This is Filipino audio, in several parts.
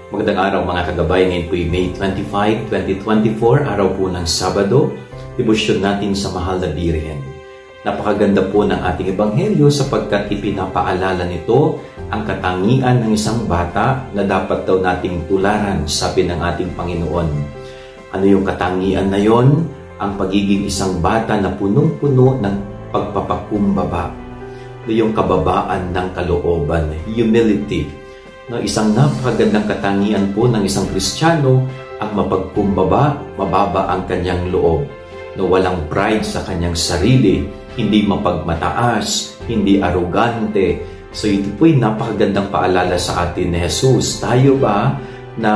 Magandang araw mga kagabay. Ngayon po ay May 25, 2024, araw po ng Sabado. Debosyon natin sa Mahal na Birhen. Napakaganda po ng ating ebanghelyo sapagkat ipinapaalala nito ang katangian ng isang bata na dapat daw nating tularan, sabi ng ating Panginoon. Ano yung katangian na yon? Ang pagiging isang bata na punong-puno ng pagpapakumbaba. Yung kababaan ng kalooban, humility. No, isang napakagandang katangian po ng isang Kristiyano ang mapagkumbaba, mababa ang kanyang loob. No, walang pride sa kanyang sarili, hindi mapagmataas, hindi arugante. So ito po ay napakagandang paalala sa atin ni Jesus. Tayo ba na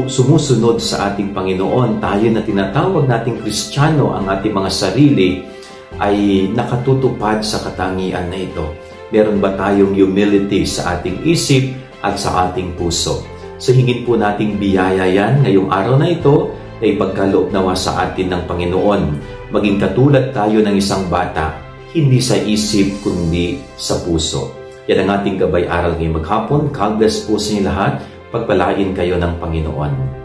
sumusunod sa ating Panginoon, tayo na tinatawag nating Kristiyano ang ating mga sarili, ay nakatutupad sa katangian na ito? Meron ba tayong humility sa ating isip at sa ating puso? So hingin po nating biyaya yan ngayong araw na ito na ipagkaloob nawa sa atin ng Panginoon. Maging katulad tayo ng isang bata, hindi sa isip kundi sa puso. Yan ang ating gabay aral ngayong maghapon. God bless po sa inyo lahat. Pagpalain kayo ng Panginoon.